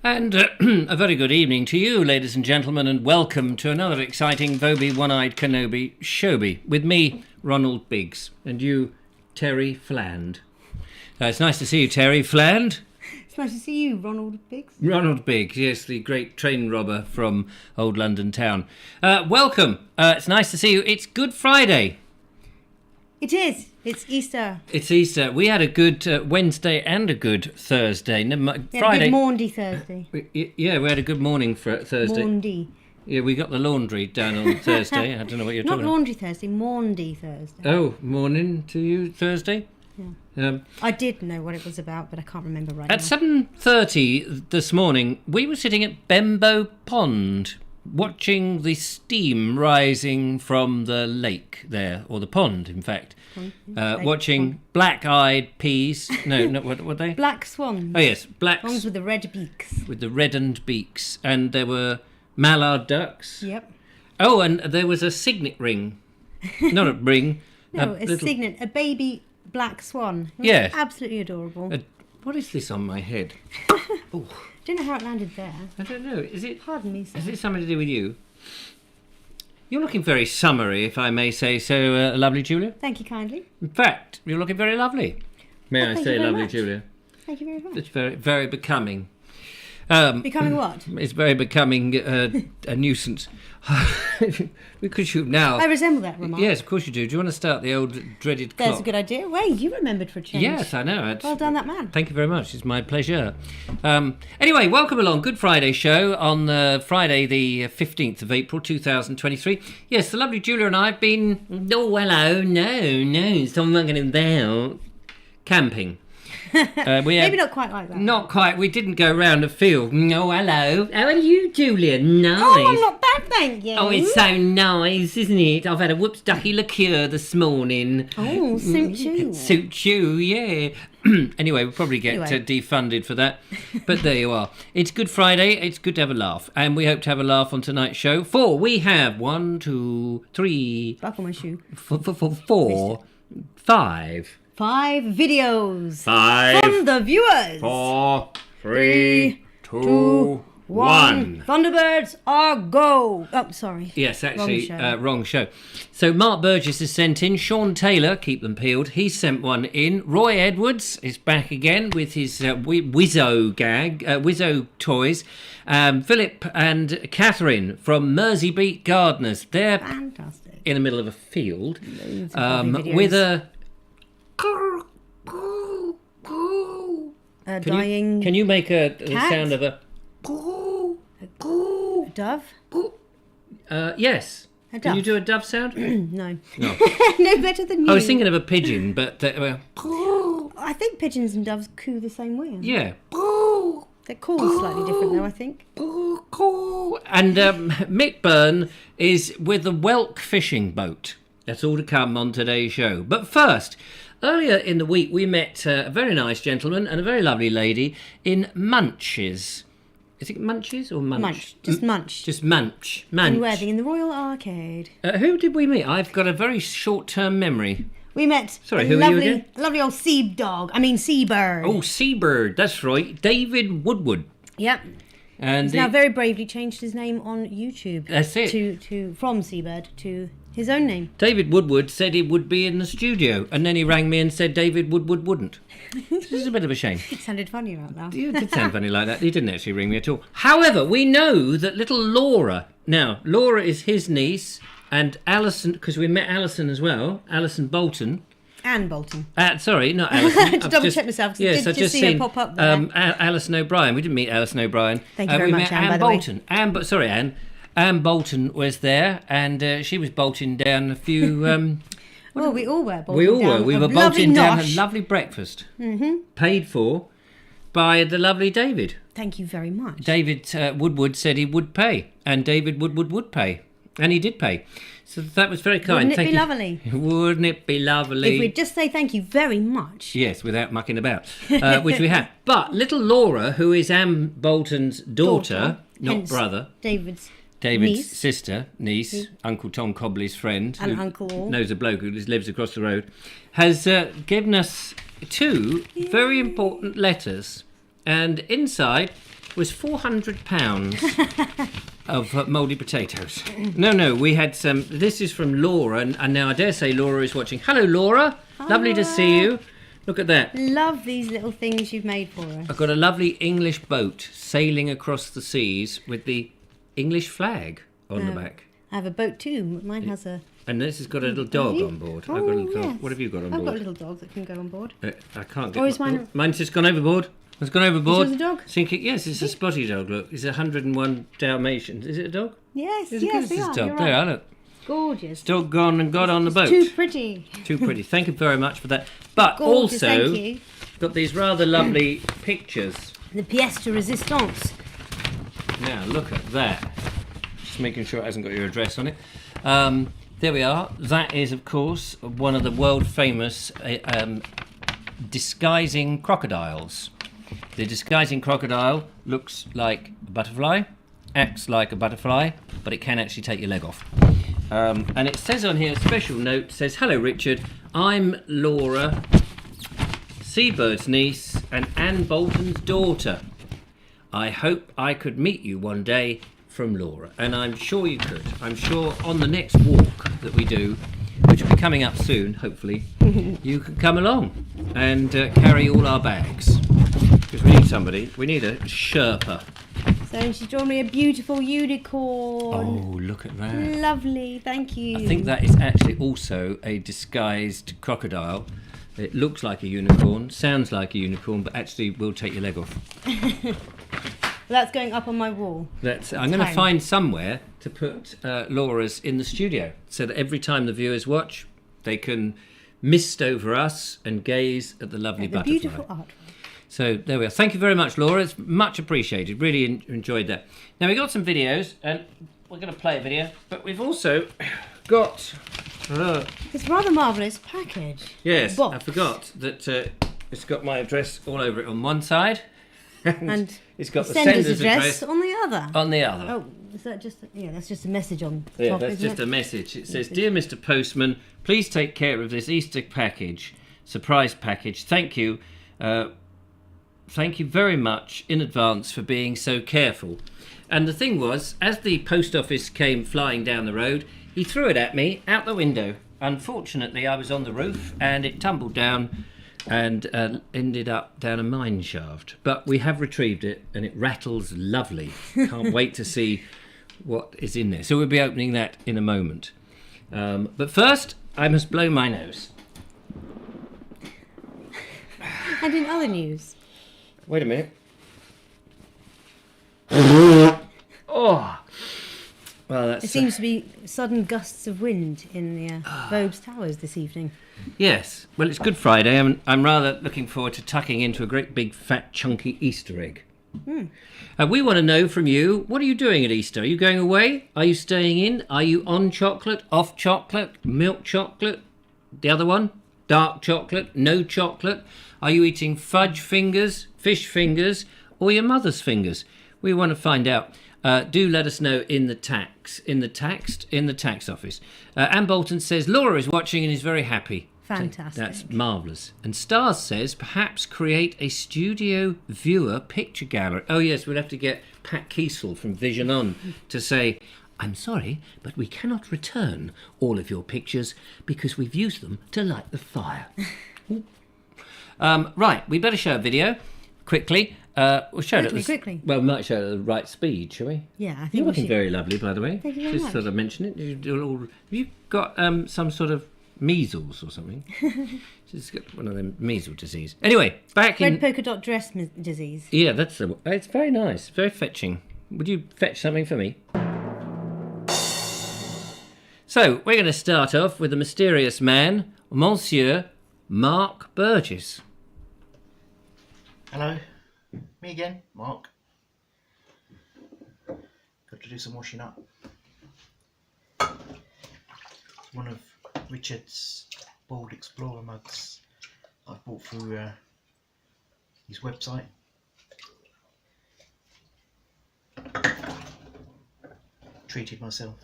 And a very good evening to you, ladies and gentlemen, and welcome to another exciting Vobie One-Eyed Kenobi Showbie with me, Ronald Biggs, and you, Terry Fland. It's nice to see you, Terry Fland. It's nice to see you, Ronald Biggs. Ronald Biggs, yes, the great train robber from old London town. Welcome. It's nice to see you. It's Good Friday. It is. It's Easter. It's Easter. We had a good Wednesday and a good Thursday. Friday. A good Maundy Thursday. Yeah, we had a good morning for Thursday. Maundy. Yeah, we got the laundry done on Thursday. I don't know what you're talking about. Not Laundry Thursday, Maundy Thursday. Oh, morning to you, Thursday? Yeah. I did know what it was about, but I can't remember right now. At 7:30 this morning, we were sitting at Bembo Pond, watching the steam rising from the lake there, or the pond, in fact. Watching black-eyed peas. No, what were they? Black swans. Oh, yes. Swans with the red beaks. With the reddened beaks. And there were mallard ducks. Yep. Oh, and there was a signet ring. Not a ring. No, a signet. A baby black swan. Yes. Absolutely adorable. What is this on my head? Oh. Don't know how it landed there. I don't know. Is it? Pardon me, sir. Is it something to do with you? You're looking very summery, if I may say so, lovely Julia. Thank you kindly. In fact, you're looking very lovely. May I say, lovely much. Julia? Thank you very much. It's very, very becoming. Becoming what? It's very becoming a nuisance. Because you now... I resemble that remark. Yes, of course you do. Do you want to start the old dreaded clock? That's a good idea. Well, you remembered for a change. Yes, I know. Well done, that man. Thank you very much. It's my pleasure. Anyway, welcome along. Good Friday show on Friday the 15th of April 2023. Yes, the lovely Julia and I have been... Oh, hello. No, it's not mucking about. Camping. Maybe not quite like that. Not quite. We didn't go round the field. Oh, hello. How are you, Julia? Nice. Oh, I'm not bad, thank you. Oh, it's so nice, isn't it? I've had a whoops ducky liqueur this morning. Oh, suits you. Suits you, yeah. Anyway, we'll probably get defunded for that. But there you are. It's Good Friday. It's good to have a laugh. And we hope to have a laugh on tonight's show. We have 1, 2, 3... Buckle my shoe. 4, 5... 5 videos. 5 from the viewers. 4, 3, 2, 1. Thunderbirds are go. Oh, sorry. Yes, actually, wrong show. So Mark Burgess has sent in. Sean Taylor, keep them peeled. He sent one in. Roy Edwards is back again with his Wizzo gag, Wizzo toys. Philip and Catherine from Merseybeat Gardeners. They're fantastic. In the middle of a field with a dying. Can you make the sound of a dove? Yes. A dove. Can you do a dove sound? No. No. No better than you. I was thinking of a pigeon, but I think pigeons and doves coo the same way. Yeah. They're called slightly different though, I think. And Mick Byrne is with the Welk fishing boat. That's all to come on today's show. But first, earlier in the week we met a very nice gentleman and a very lovely lady in Munches. Is it Munches or Munch? Munch. Just Munch. Just Munch. In Worthing, in the Royal Arcade. Who did we meet? I've got a very short-term memory. We met who are you again? Lovely old seabird. Oh, seabird. That's right. David Woodward. Yep. And he's now very bravely changed his name on YouTube. That's it. From Seabird to his own name. David Woodward said he would be in the studio, and then he rang me and said David Woodward wouldn't. This is a bit of a shame. It sounded funny out loud. It did sound funny like that. He didn't actually ring me at all. However, we know that little Laura... Now, Laura is his niece, and Alison, because we met Alison as well, Alison Bolton. Anne Bolton. Sorry, not Alison. To double check myself. Yes, I've just seen seen her pop up there. Alison O'Brien. We didn't meet Alison O'Brien. Thank you very much, Anne, by the Bolton. way. Anne. Anne Bolton was there, and she was bolting down a few... well, we all were bolting We all down were. We were bolting down a lovely breakfast. Mm-hmm. Paid for by the lovely David. Thank you very much. David Woodward said he would pay, and David Woodward would pay. And he did pay. So that was very kind. Wouldn't it be lovely? Wouldn't it be lovely? If we'd just say thank you very much. Yes, without mucking about, which we have. But little Laura, who is Anne Bolton's daughter not brother. David's sister, niece, Uncle Tom Cobley's friend. And Uncle. Knows a bloke who lives across the road. Has given us 2 very important letters. And inside was £400 of mouldy potatoes. No, we had some. This is from Laura, and now I dare say Laura is watching. Hello, Laura. Hi. Lovely to see you. Look at that. Love these little things you've made for us. I've got a lovely English boat sailing across the seas with the English flag on the back. I have a boat too. Mine has a... And this has got a little dog on board. Oh, I've got a little yes. dog. What have you got on board? I've got a little dog that can go on board. I can't get... Or is mine... Mine's just gone overboard. It's gone overboard. Is yours a dog? Thinking, yes, it's a spotty dog. Look, it's 101 Dalmatians. Is it a dog? Yes, it's yes, they are. You're There, right. look. Gorgeous. Dog gone and got on the boat. Too pretty. Too pretty. Thank you very much for that. But Gorgeous, also, thank you. Got these rather lovely pictures. The pièce de résistance. Now, look at that. Just making sure it hasn't got your address on it. There we are. That is, of course, one of the world famous disguising crocodiles. The disguising crocodile looks like a butterfly, acts like a butterfly, but it can actually take your leg off. And it says on here, a special note, says, "Hello Richard, I'm Laura, Seabird's niece and Anne Bolton's daughter. I hope I could meet you one day, from Laura." And I'm sure you could. I'm sure on the next walk that we do, which will be coming up soon, hopefully, you can come along and carry all our bags. Because we need somebody. We need a Sherpa. So she's drawn me a beautiful unicorn. Oh, look at that. Lovely, thank you. I think that is actually also a disguised crocodile. It looks like a unicorn, sounds like a unicorn, but actually will take your leg off. That's going up on my wall. I'm going to find somewhere to put Laura's in the studio, so that every time the viewers watch, they can mist over us and gaze at the lovely The butterfly. beautiful art. So there we are. Thank you very much, Laura. It's much appreciated. Really enjoyed that. Now, we got some videos, and we're going to play a video, but we've also got... It's rather marvellous package. yes, Box. I forgot that it's got my address all over it on one side, And it's got the sender's sender's address on the other. on the other. Oh, is that just... Yeah, that's just a message on Yeah, top, that's isn't just it? a message. It says, "Dear Mr. Postman, please take care of this Easter package, surprise package. Thank you. Thank you very much in advance for being so careful." And the thing was, as the post office came flying down the road, he threw it at me out the window. Unfortunately, I was on the roof and it tumbled down and ended up down a mine shaft. But we have retrieved it and it rattles lovely. Can't wait to see what is in there. So we'll be opening that in a moment. But first, I must blow my nose. And in other news... Wait a minute. Oh, well, that's There seems to be sudden gusts of wind in the Vobes Towers this evening. yes. Well, it's Good Friday. I'm rather looking forward to tucking into a great big fat chunky Easter egg. We want to know from you, what are you doing at Easter? Are you going away? Are you staying in? Are you on chocolate, off chocolate, milk chocolate? The other one, dark chocolate, no chocolate? Are you eating fudge fingers, fish fingers, or your mother's fingers? We want to find out. Do let us know in the tax office. Anne Bolton says Laura is watching and is very happy. Fantastic. That's marvellous. And Stars says perhaps create a studio viewer picture gallery. Oh yes, we'll have to get Pat Kiesel from Vision On to say, "I'm sorry, but we cannot return all of your pictures because we've used them to light the fire." Right, we better show a video quickly. We'll show it Quickly. Well, we might show it at the right speed, shall we? Yeah, I think You're we looking should. very lovely, by the way. Thank you very Just much. sort of mention it. Have you got some sort of measles or something? She's got one of them measles disease. Anyway, back in... Red polka dot dress disease. Yeah, that's the... It's very nice, very fetching. Would you fetch something for me? So, we're going to start off with the mysterious man, Monsieur Mark Burgess. Hello, me again, Mark. Got to do some washing up. One of Richard's Bold Explorer mugs I've bought through his website. Treated myself.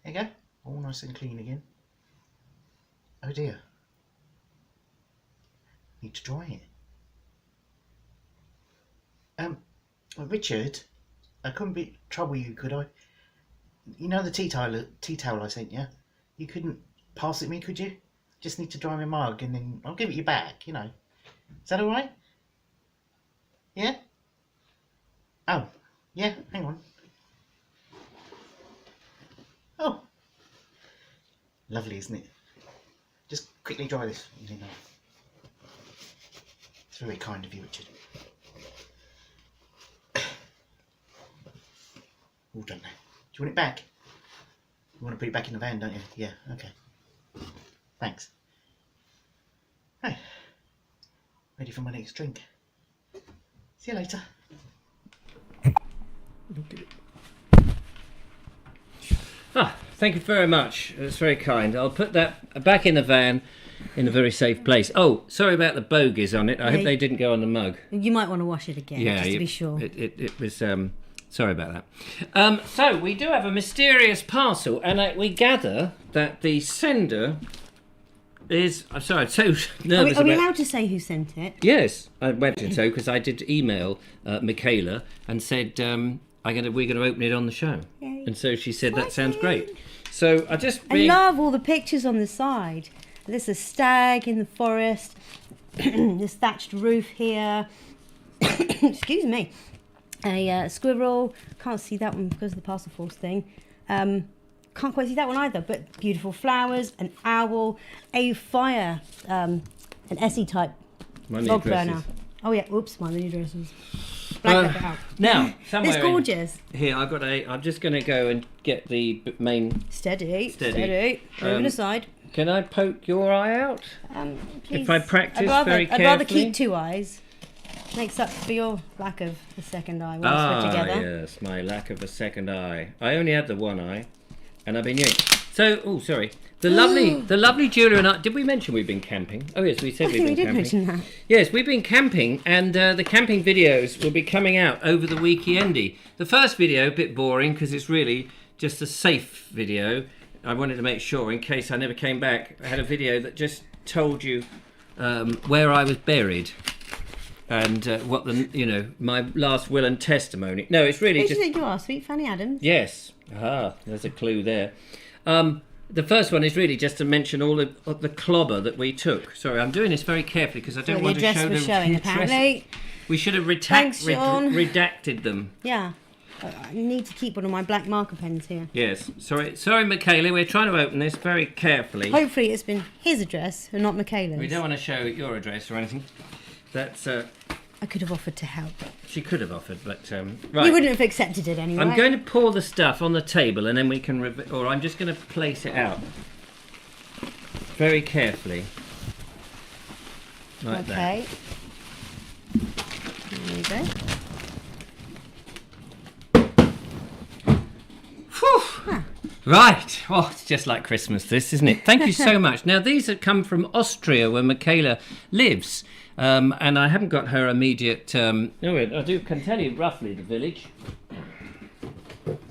There you go, all nice and clean again. Oh dear. Need to dry it. Well, Richard, I couldn't trouble you, could I? You know the tea towel I sent you? You couldn't pass it me, could you? Just need to dry my mug and then I'll give it you back, you know. Is that alright? Yeah? Oh, yeah, hang on. Oh, lovely, isn't it? Just quickly dry this. You know. It's very kind of you, Richard. All done now. Do you want it back? You want to put it back in the van, don't you? Yeah, okay. Thanks. Hey, ready for my next drink. See you later. Thank you very much. That's very kind. I'll put that back in the van in a very safe place. Oh, sorry about the bogies on it. I hope they didn't go on the mug. You might want to wash it again, just to be sure. It was... sorry about that. So, we do have a mysterious parcel, and we gather that the sender is... I'm sorry, I'm so nervous Are we about... allowed to say who sent it? Yes, I imagine so, because I did email Michaela and said we're going to open it on the show. Yay. And so she said, that sounds great. So I just... I love all the pictures on the side. There's a stag in the forest. This thatched roof here. Excuse me. A squirrel. Can't see that one because of the parcel force thing. Can't quite see that one either, but beautiful flowers, an owl, a fire, an Essie type Money log dresses. burner. Oh yeah, oops, my mini dresses. Black that out. Now, somewhere It's gorgeous. here, I'm just going to go and get the main... Steady. Moving aside. Can I poke your eye out? Please. If I practice very I'd rather carefully? keep 2 eyes. Makes up for your lack of the second eye once we're together. Yes, my lack of a second eye. I only had the one eye, and I've been using. So, oh, sorry. The lovely Julia and I. Did we mention we've been camping? Oh yes, we said we've been camping. I think we did mention that. Yes, we've been camping, and the camping videos will be coming out over the weekendy. The first video, a bit boring because it's really just a safe video. I wanted to make sure, in case I never came back, I had a video that just told you where I was buried. And what my last will and testimony. No, it's really Who do just. you think you are, Sweet Fanny Adams? Yes. There's a clue there. The first one is really just to mention all of the clobber that we took. Sorry, I'm doing this very carefully because I don't want to show the the address we're showing, address. apparently. We should have Thanks, Sean. redacted them. Yeah. I need to keep one of my black marker pens here. Yes. Sorry, Michaela. We're trying to open this very carefully. Hopefully it's been his address and not Michaela's. We don't want to show your address or anything. That's. I could have offered to help. She could have offered, but right. You wouldn't have accepted it anyway. I'm going to pour the stuff on the table, and then we can, or I'm just going to place it out very carefully, like that. Okay. There you go. Whew. Huh. Right. Oh, it's just like Christmas, this, isn't it? Thank you so much. Now, these have come from Austria, where Michaela lives. And I haven't got her immediate... I can tell you roughly the village.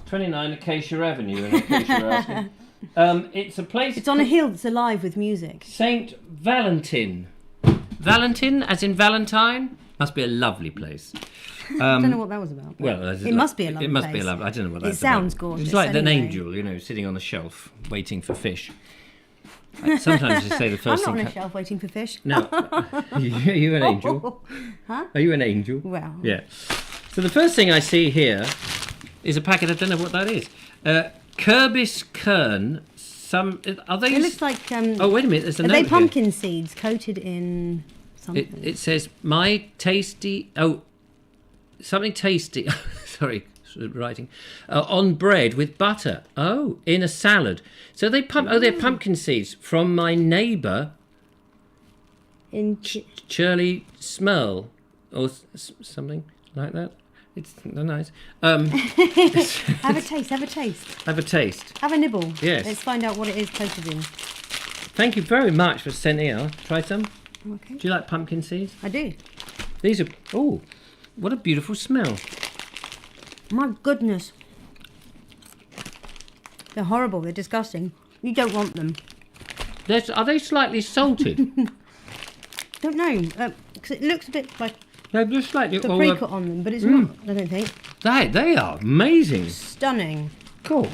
29 Acacia Avenue in Acacia asking. It's a place... It's on a hill that's alive with music. St. Valentin. Valentin, as in Valentine? Must be a lovely place. I don't know what that was about. Well, it must be a lovely place. It must be a lovely... I don't know what that's about. It sounds about. gorgeous. It's like an anyway. angel, sitting on a shelf, waiting for fish. Sometimes you say the first I'm thing... not on a shelf waiting for fish. No. Are you an angel? Huh? Are you an angel? Well. Yeah. So the first thing I see here is a packet. I don't know what that is. Kerbis Kern. Are they? It looks like. Oh wait a minute. There's a Are note they here. pumpkin seeds coated in something? It says my tasty. Oh, something tasty. Sorry. Writing on bread with butter. Oh, in a salad. So they they're pumpkin seeds from my neighbour. In Shirley Smell or something like that. It's nice. Have a taste. Have a taste. Have a taste. Have a nibble. Yes. Let's find out what it is coated in. Thank you very much for sending it. Try some. Okay. Do you like pumpkin seeds? I do. These are. Oh, what a beautiful smell. My goodness. They're horrible. They're disgusting. You don't want them. Are they slightly salted? Don't know. Because it looks a bit like They're just slightly. the pre-cut on them, but it's not, I don't think. They are amazing. Stunning. Cool.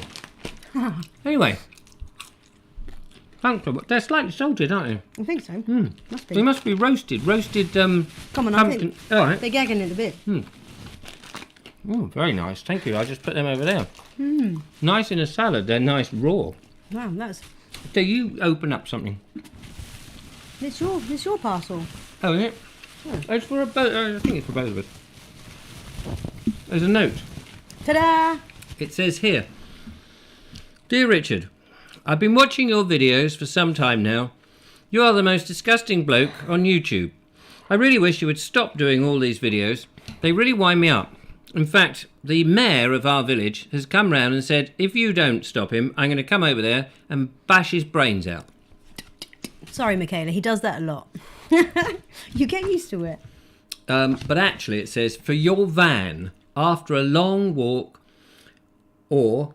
Anyway. Thanks. They're slightly salted, aren't they? I think so. Must be. They must be roasted. Roasted Come on, I pumpkin. think All right. they're gagging it a bit. Oh, very nice. Thank you. I'll just put them over there. Nice in a salad. They're nice raw. Wow, that's... So you open up something. It's your parcel. Oh, is it? Yeah. It's for I think it's for both of us. There's a note. Ta-da! It says here, Dear Richard, I've been watching your videos for some time now. You are the most disgusting bloke on YouTube. I really wish you would stop doing all these videos. They really wind me up. In fact, the mayor of our village has come round and said, if you don't stop him, I'm going to come over there and bash his brains out. Sorry, Michaela, he does that a lot. You get used to it. But actually it says, for your van, after a long walk, or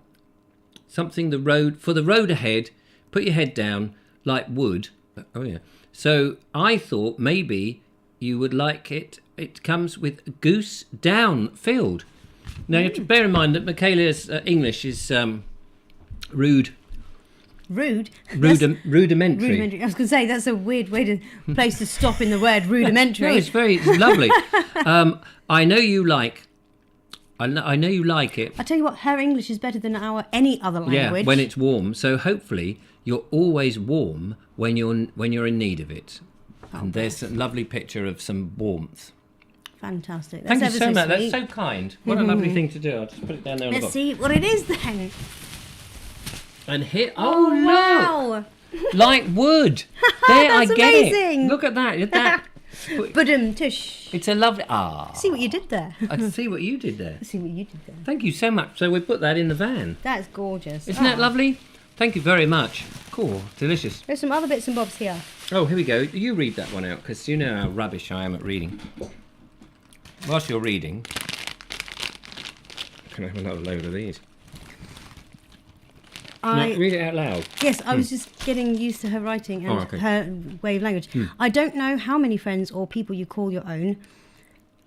something for the road ahead, put your head down like wood. Oh yeah. So I thought maybe you would like it. It comes with goose down filled. Now you have to bear in mind that Michaela's English is rude. Rude? Rudimentary. Rudimentary. I was going to say, that's a weird place to stop in the word rudimentary. No, it's lovely. I know you like it. I tell you what, her English is better than any other language. Yeah, when it's warm. So hopefully you're always warm when you're in need of it. And there's a lovely picture of some warmth. Fantastic. Thank you ever so much. sweet. That's so kind. What a lovely thing to do. I'll just put it down there on the Let's box. see what it is then. And here, oh, wow. look, like wood. There, I That's get amazing. it. Look at that. That. Tush. It's a lovely. Ah. See what you did there. I can see what you did there. See what you did there. Thank you so much. So we put that in the van. That's gorgeous. Isn't that lovely? Thank you very much. Cool, delicious. There's some other bits and bobs here. Oh, here we go. You read that one out, because you know how rubbish I am at reading. Whilst you're reading, I can have another load of these. No, read it out loud. Yes, I was just getting used to her writing and her way of language. I don't know how many friends or people you call your own,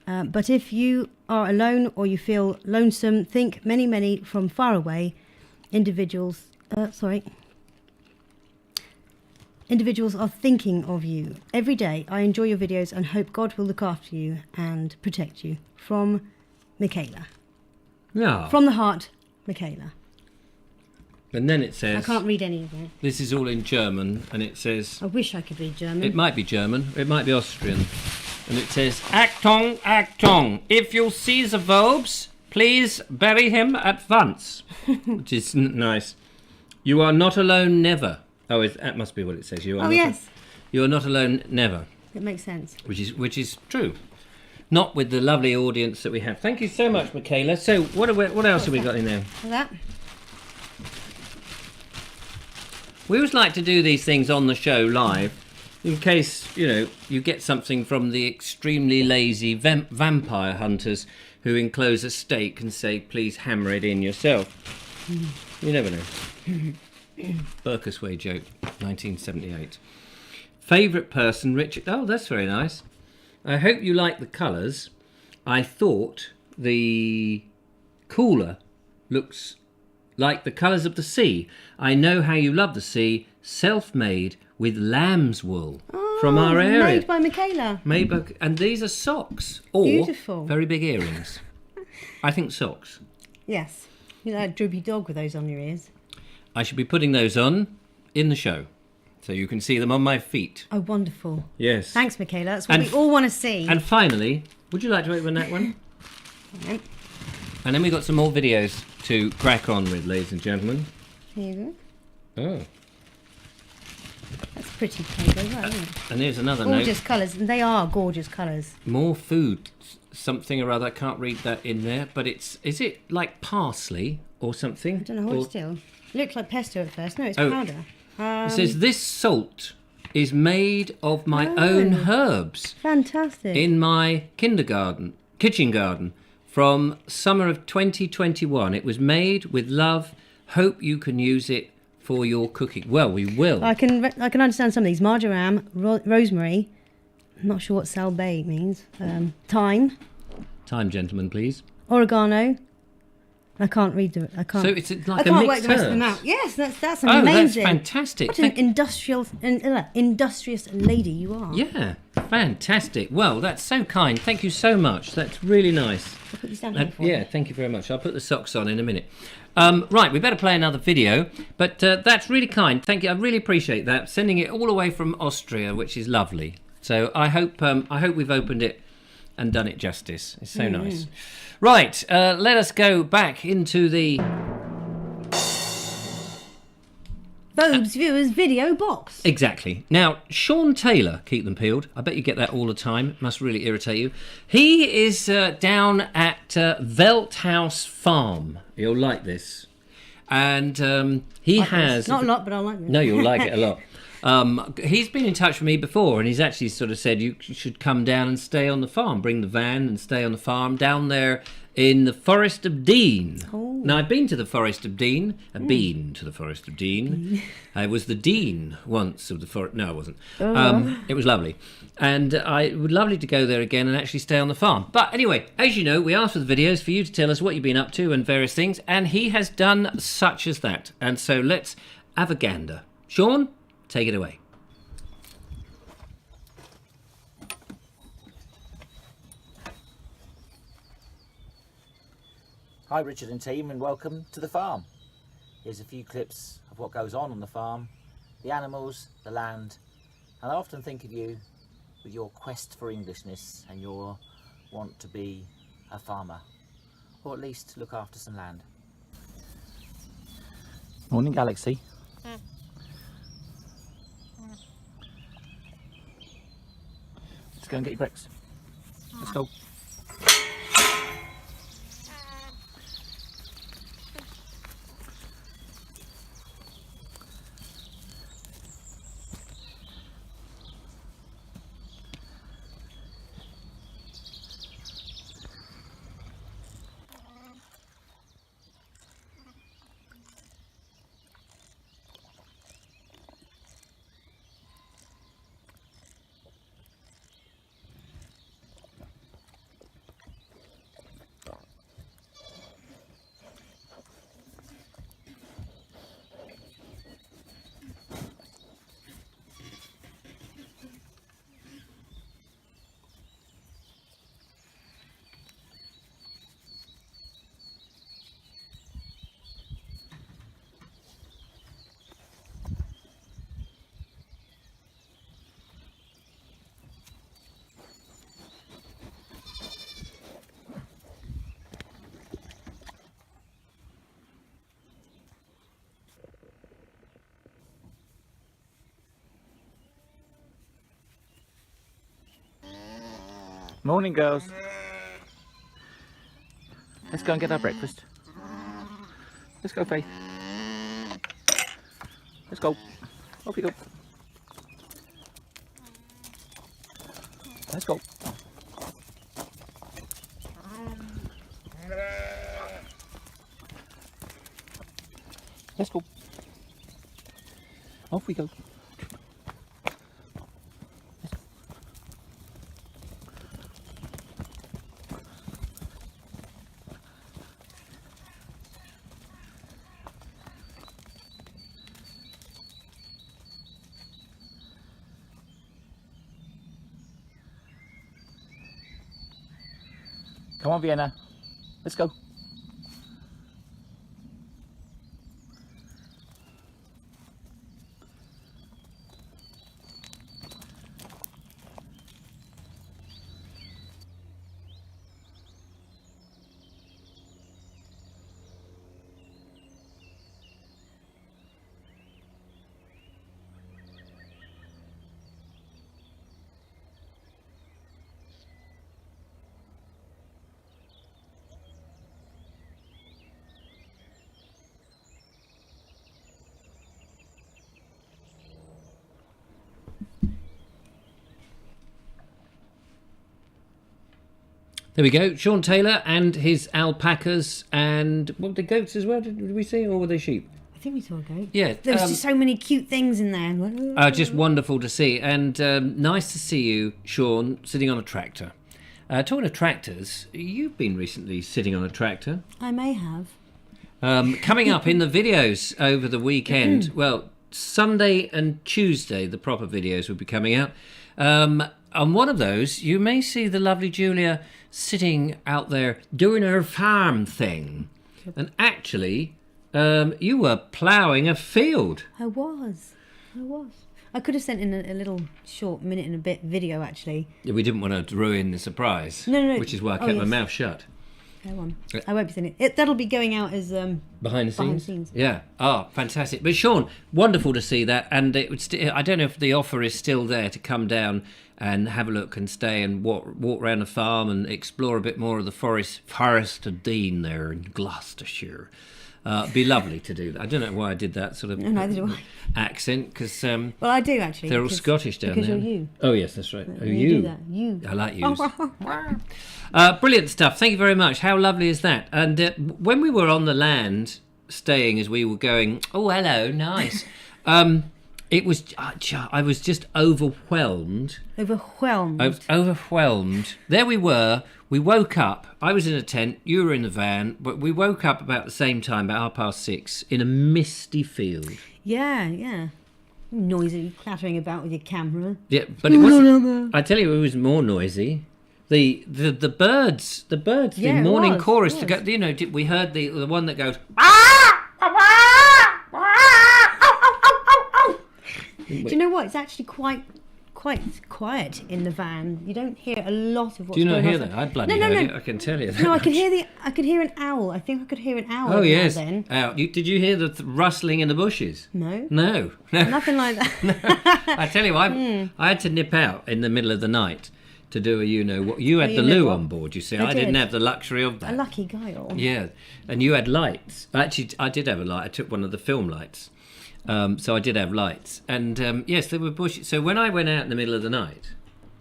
but if you are alone or you feel lonesome, think many, many from far away individuals. Individuals are thinking of you. Every day, I enjoy your videos and hope God will look after you and protect you. From Michaela. Yeah. From the heart, Michaela. And then it says... I can't read any of it. This is all in German, and it says... I wish I could read German. It might be German, it might be Austrian. And it says, Achtung, Achtung, if you see the Vobes, please bury him at once. Which is nice. You are not alone, never. Oh, that must be what it says. You are you are not alone, never. It makes sense. Which is true. Not with the lovely audience that we have. Thank you so much, Michaela. So, what else have we got in there? That. We always like to do these things on the show live, in case, you get something from the extremely lazy vampire hunters who enclose a steak and say, please hammer it in yourself. You never know. Berkesway joke, 1978. Favourite person, Richard. Oh, that's very nice. I hope you like the colours. I thought the cooler looks like the colours of the sea. I know how you love the sea. Self-made with lamb's wool from our area. Made by Michaela. And these are socks. Or Beautiful. Very big earrings. I think socks. Yes. You know that droopy dog with those on your ears. I should be putting those on in the show, so you can see them on my feet. Oh, wonderful. Yes. Thanks, Michaela. That's what we all want to see. And finally, would you like to open that one? And then we've got some more videos to crack on with, ladies and gentlemen. Here you go. Oh. That's pretty paper, isn't it? And here's another Gorgeous note. colours. And they are gorgeous colours. More food. Something or other. I can't read that in there, but is it like parsley or something? I don't know what it's still. It looked like pesto at first. No, it's powder. It says, this salt is made of my own herbs. Fantastic. In my kitchen garden from summer of 2021. It was made with love. Hope you can use it for your cooking. Well, we will. I can understand some of these. Marjoram, rosemary. I'm not sure what salbei means. Thyme. Time, gentlemen, please. Oregano. I can't read the. I can't. So it's like I a can't mixed work the rest of them herbs. out. Yes, that's Oh, amazing. that's fantastic. What an industrious lady you are. Yeah, fantastic. Well, that's so kind. Thank you so much. That's really nice. I'll put these down here for you. Yeah, thank you very much. I'll put the socks on in a minute. Right, we better play another video, but that's really kind. Thank you. I really appreciate that. Sending it all the way from Austria, which is lovely. So I hope we've opened it and done it justice. It's so nice. Right, let us go back into the Vobes Viewers video box. Exactly. Now, Sean Taylor, keep them peeled. I bet you get that all the time. It must really irritate you. He is down at Vobes House Farm. You'll like this. And he has... Not a lot, but I like this. No, you'll like it a lot. He's been in touch with me before, and he's actually sort of said you should come down and stay on the farm. Bring the van and stay on the farm down there in the Forest of Dean. Oh. Now, I've been to the Forest of Dean. I've been to the Forest of Dean. I was the dean once of the forest. No, I wasn't. It was lovely. And I would lovely to go there again and actually stay on the farm. But anyway, as you know, we asked for the videos for you to tell us what you've been up to and various things, and he has done such as that. And so let's have a gander. Sean, take it away. Hi Richard and team, and welcome to the farm. Here's a few clips of what goes on the farm, the animals, the land, and I often think of you with your quest for Englishness and your want to be a farmer, or at least look after some land. Morning, Galaxy. Let's go and get your bricks. Let's go. Morning, girls. Let's go and get our breakfast. Let's go, Faith. Let's go. Off you go. Let's go. Let's go. Off we go. Come on, Vienna. Let's go. There we go. Sean Taylor and his alpacas and, what, the goats as well, did we say, or were they sheep? I think we saw a goat. Yeah. There was just so many cute things in there. Just wonderful to see. And nice to see you, Sean, sitting on a tractor. Talking of tractors, you've been recently sitting on a tractor. I may have. Coming up in the videos over the weekend, well, Sunday and Tuesday, the proper videos will be coming out. On one of those, you may see the lovely Julia sitting out there doing her farm thing. And actually, you were ploughing a field. I was. I could have sent in a little short minute and a bit video, actually. Yeah, we didn't want to ruin the surprise. No. Which is why I kept my mouth shut. Go on. I won't be sending it. That'll be going out as behind the scenes. Yeah. Oh, fantastic. But Sean, wonderful to see that. And it would I don't know if the offer is still there to come down and have a look and stay and walk around the farm and explore a bit more of the Forest of Dean there in Gloucestershire. Be lovely to do that. I don't know why I did that sort of accent, because well, I do actually. They're all Scottish down there. Because you're you. Oh yes, that's right. Oh, you do that. You. I like yous. Brilliant stuff. Thank you very much. How lovely is that? And when we were on the land, staying as we were going, oh hello, nice. It was. I was just overwhelmed. Overwhelmed. There we were. We woke up. I was in a tent. You were in the van. But we woke up about the same time, about 6:30, in a misty field. Yeah. Noisy, clattering about with your camera. Yeah, but it wasn't. I tell you, it was more noisy. The birds. The morning chorus. To go. You know, we heard the one that goes. Do you know what? It's actually quite quite quiet in the van. You don't hear a lot of what's Do you not going hear on. that? I bloody heard it. I can tell you that. No, I could hear an owl. I think I could hear an owl. Oh every now yes. and then. Ow. Did you hear the rustling in the bushes? No. No. Nothing like that. I tell you, I had to nip out in the middle of the night to do a what. You had You the know loo what? on board, you see. I I didn't did. have the luxury of that. A lucky guy. Yeah, and you had lights. Actually, I did have a light. I took one of the film lights. So I did have lights. And yes, there were bushes. So when I went out in the middle of the night,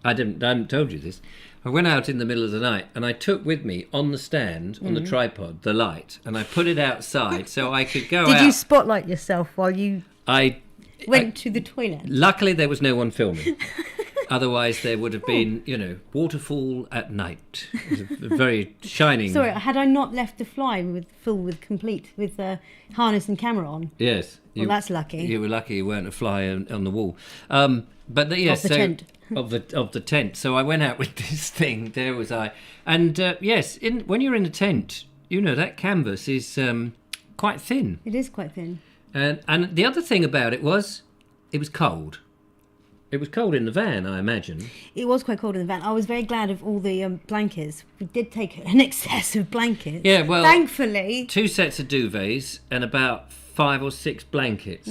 I haven't told you this. I went out in the middle of the night and I took with me on the stand, on the tripod, the light, and I put it outside so I could go out. Did you spotlight yourself while you went to the toilet? Luckily, there was no one filming. Otherwise, there would have been, waterfall at night. It was a very shining. Sorry, had I not left the fly complete with harness and camera on? Yes. Well, that's lucky. You were lucky you weren't a fly on the wall. Yes, Of the tent. Of the tent. So I went out with this thing. There was I. And yes, when you're in a tent, that canvas is quite thin. It is quite thin. And the other thing about it was cold. It was cold in the van, I imagine. It was quite cold in the van. I was very glad of all the blankets. We did take an excess of blankets. Yeah, well, thankfully. 2 sets of duvets and about 5 or 6 blankets.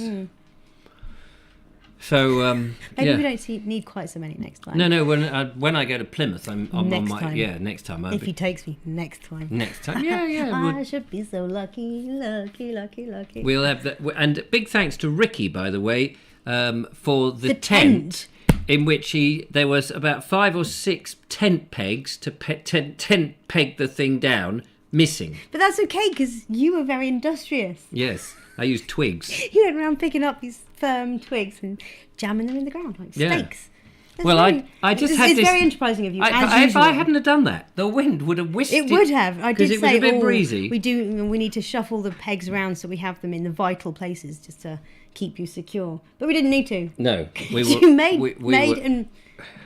So Maybe we don't need quite so many next time. No. When I go to Plymouth, I'm on my time. next time. If he takes me next time. Next time, yeah. I should be so lucky. We'll have that, and big thanks to Ricky, by the way, for the tent. In which there was about 5 or 6 tent pegs to tent peg the thing down, missing. But that's okay because you were very industrious. Yes, I used twigs. You went around picking up these firm twigs and jamming them in the ground like stakes. That's Well, very, I just had it's this. very enterprising of you. If I hadn't have done that, the wind would have whisked it. It would have. I did say, because it was a bit breezy. We need to shuffle the pegs around so we have them in the vital places just to keep you secure. But we didn't need to. No, we were. You made we were, and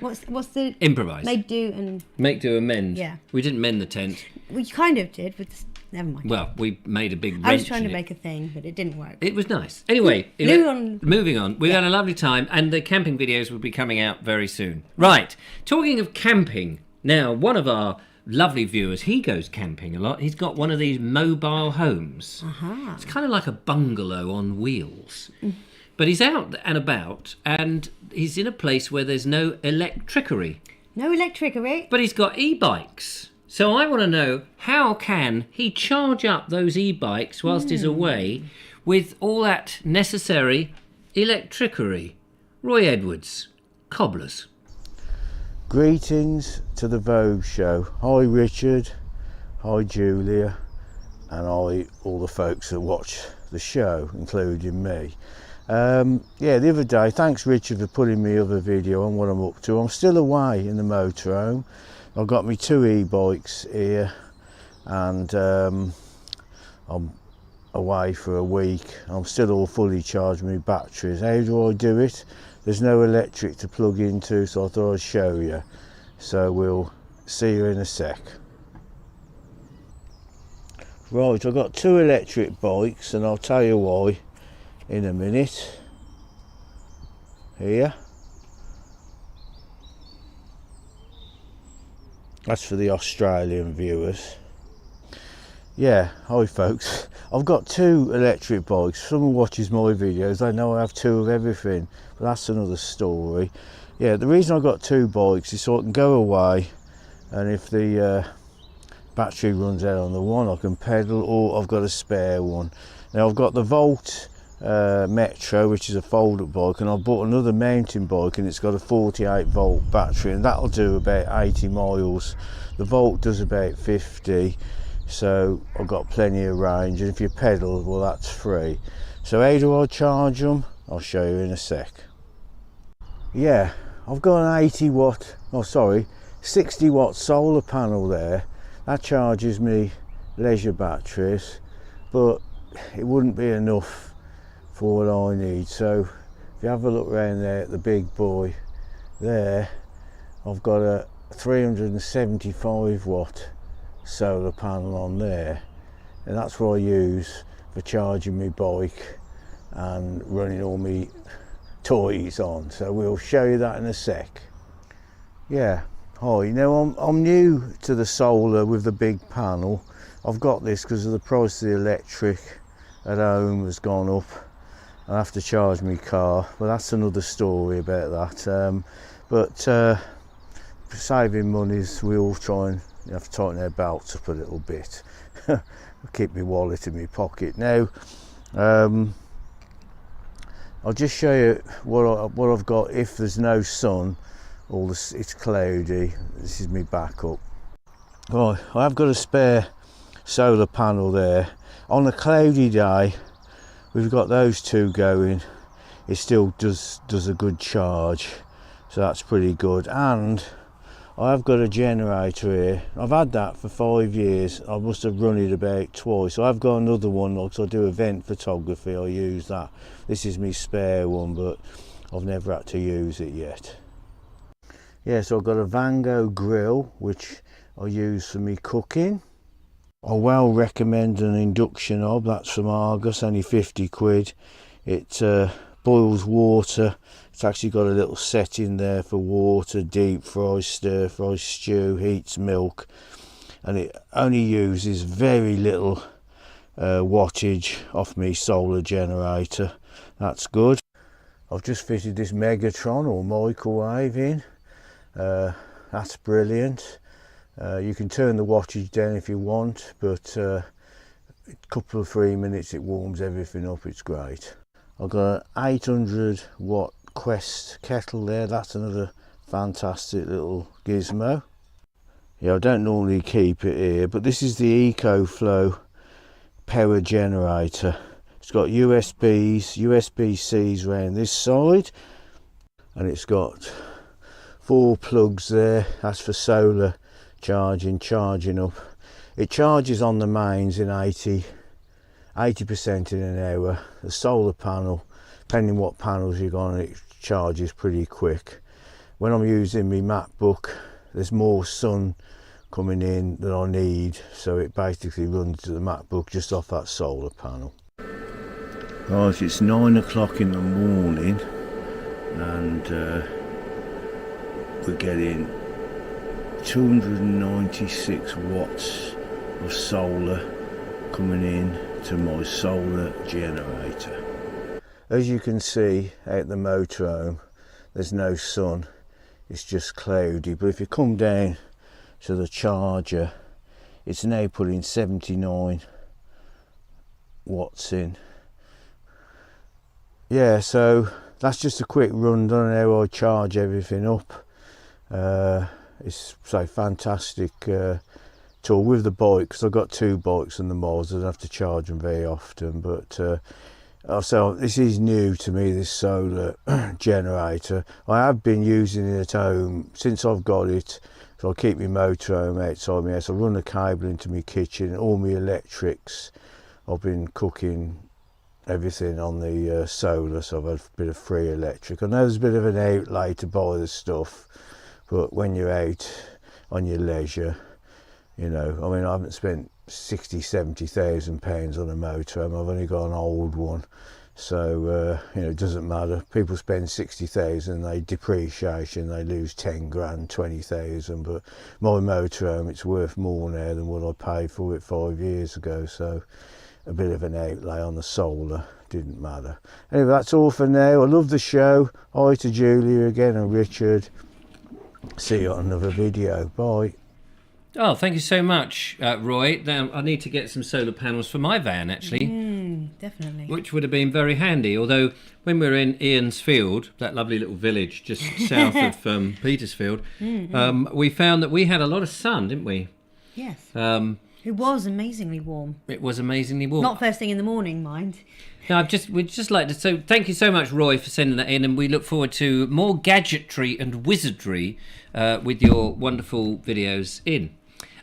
what's the improvise. Make do and Make do and mend. Yeah. We didn't mend the tent. we kind of did, but never mind. Well, we made a big wrench. I was trying to in make a thing, but it didn't work. It was nice. Anyway, moving on. We had a lovely time, and the camping videos will be coming out very soon. Right. Talking of camping, now one of our lovely viewers, he goes camping a lot. He's got one of these mobile homes. It's kind of like a bungalow on wheels. But he's out and about, and he's in a place where there's no electricity. No electricity. But he's got e-bikes. So I want to know, how can he charge up those e-bikes whilst he's away with all that necessary electricity? Roy Edwards, Cobblers. Greetings to the Vobes Show. Hi Richard, hi Julia, and hi all the folks that watch the show, including me. The other day, thanks Richard for putting me other video on what I'm up to. I'm still away in the motorhome. I've got me 2 e-bikes here, and I'm away for a week. I'm still all fully charged with my batteries. How do I do it? There's no electric to plug into, so I thought I'd show you. So we'll see you in a sec. Right, I've got 2 electric bikes, and I'll tell you why in a minute. Here. That's for the Australian viewers. Yeah, hi folks. I've got 2 electric bikes. Someone watches my videos, they know I have 2 of everything, but that's another story. Yeah, the reason I've got 2 bikes is so I can go away, and if the battery runs out on the one, I can pedal, or I've got a spare one. Now I've got the Volt Metro, which is a fold-up bike, and I've bought another mountain bike, and it's got a 48 volt battery, and that'll do about 80 miles. The Volt does about 50, so I've got plenty of range, and if you pedal, well, that's free. So how do I charge them? I'll show you in a sec. Yeah, I've got an 60 watt solar panel there. That charges me leisure batteries, but it wouldn't be enough for what I need. So if you have a look around there at the big boy there, I've got a 375 watt solar panel on there, and that's what I use for charging my bike and running all my toys on, so we'll show you that in a sec. Yeah, hi. Now I'm new to the solar with the big panel. I've got this because of the price of the electric at home has gone up. I have to charge my car, but that's another story about that. Saving monies, we all try and have to tighten our belts up a little bit. Keep my wallet in my pocket. Now I'll just show you what I've got if there's no sun or it's cloudy. This is my backup. Right, I've got a spare solar panel there. On a cloudy day, we've got those two going. It still does a good charge, so that's pretty good. And I've got a generator here. I've had that for 5 years. I must have run it about twice. So I've got another one, because I do event photography. I use that. This is my spare one, but I've never had to use it yet. Yeah, so I've got a Vango grill, which I use for me cooking. I well recommend an induction hob. That's from Argos, only 50 quid. It boils water. It's actually got a little setting there for water, deep fry, stir fry, stew, heats milk, and it only uses very little wattage off me solar generator. That's good. I've just fitted this Megatron or microwave in. That's brilliant. You can turn the wattage down if you want, but a couple of 3 minutes it warms everything up. It's great. I've got an 800 watt Quest kettle there. That's another fantastic little gizmo. Yeah, I don't normally keep it here, but this is the EcoFlow power generator. It's got USB-Cs around this side, and it's got 4 plugs there. That's for solar charging up. It charges on the mains in 80% in an hour. The solar panel, depending what panels you've got on it, charges pretty quick. When I'm using my MacBook, there's more sun coming in than I need, so it basically runs to the MacBook just off that solar panel. Right, it's 9 o'clock in the morning, and we're getting 296 watts of solar coming in to my solar generator. As you can see out the motorhome, there's no sun, it's just cloudy, but if you come down to the charger, it's now putting 79 watts in. Yeah, so that's just a quick rundown on how I charge everything up. It's so fantastic tool with the bike, because I've got 2 bikes and the mods. I don't have to charge them very often, but so this is new to me, this solar generator. I have been using it at home since I've got it, so I keep my motorhome outside my house. I run the cable into my kitchen, all my electrics. I've been cooking everything on the solar, so I've had a bit of free electric. I know there's a bit of an outlay to buy the stuff, but when you're out on your leisure, you know, I mean, I haven't spent 60,000-70,000 pounds on a motorhome. I've only got an old one, so you know, it doesn't matter. People spend 60,000, they depreciation, they lose 10 grand, 20,000. But my motorhome, it's worth more now than what I paid for it 5 years ago. So a bit of an outlay on the solar didn't matter. Anyway, that's all for now. I love the show. Hi to Julia again and Richard. See you on another video. Bye. Oh, thank you so much, Roy. Now, I need to get some solar panels for my van, actually. Definitely. Which would have been very handy. Although, when we were in Ian's Field, that lovely little village just south of Petersfield, we found that we had a lot of sun, didn't we? Yes. It was amazingly warm. It was amazingly warm. Not first thing in the morning, mind. No, we'd just like to. So, thank you so much, Roy, for sending that in, and we look forward to more gadgetry and wizardry with your wonderful videos in.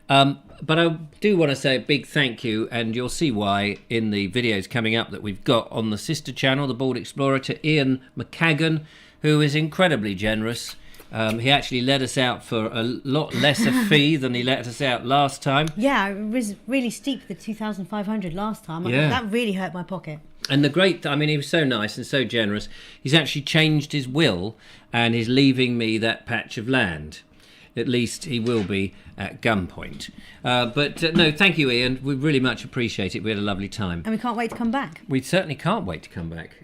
But I do want to say a big thank you, and you'll see why in the videos coming up that we've got on the sister channel, The Bald Explorer, to Ian McCagan, who is incredibly generous. He actually let us out for a lot less a fee than he let us out last time. Yeah, it was really steep, the 2,500 last time. Yeah. That really hurt my pocket. And the great, I mean, he was so nice and so generous. He's actually changed his will and is leaving me that patch of land. At least he will be at gunpoint. But no, thank you, Ian. We really much appreciate it. We had a lovely time. And we can't wait to come back. We certainly can't wait to come back.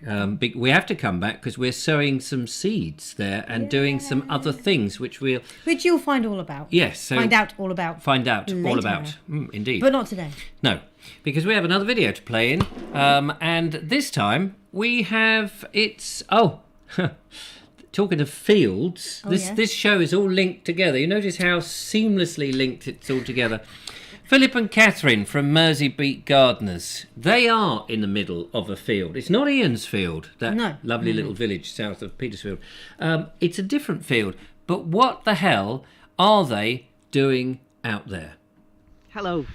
We have to come back because we're sowing some seeds there and doing some other things, which you'll find all about. Yes. So find out all about. All about. Indeed. But not today. No, because we have another video to play in. And this time we have talking of fields, this show is all linked together. You notice how seamlessly linked it's all together. Philip and Catherine from Merseybeat Gardeners, they are in the middle of a field. It's not Ian's field, that lovely little village south of Petersfield. It's a different field. But what the hell are they doing out there? Hello.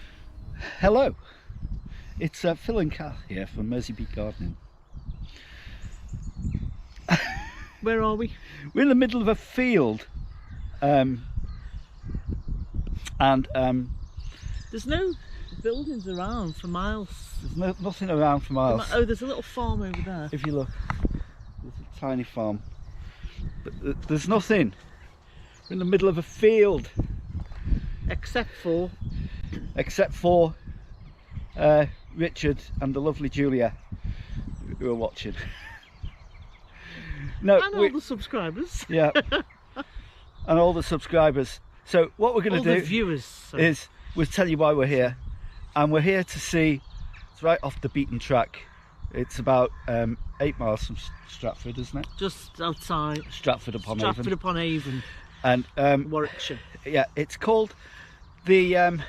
Hello. It's Phil and Kath here from Merseybeat Gardening. Where are we? We're in the middle of a field, and there's no buildings around for miles. There's nothing around for miles. Oh, there's a little farm over there. If you look, there's a tiny farm, but there's nothing. We're in the middle of a field, except for Richard and the lovely Julia who are watching. No, and all the subscribers. Yeah, and all the subscribers. So what we're going to do, the viewers, is we'll tell you why we're here, and we're here to see. It's right off the beaten track. It's about 8 miles from Stratford, isn't it? Just outside Stratford upon Avon. Stratford upon Avon, and Warwickshire. Yeah, it's called the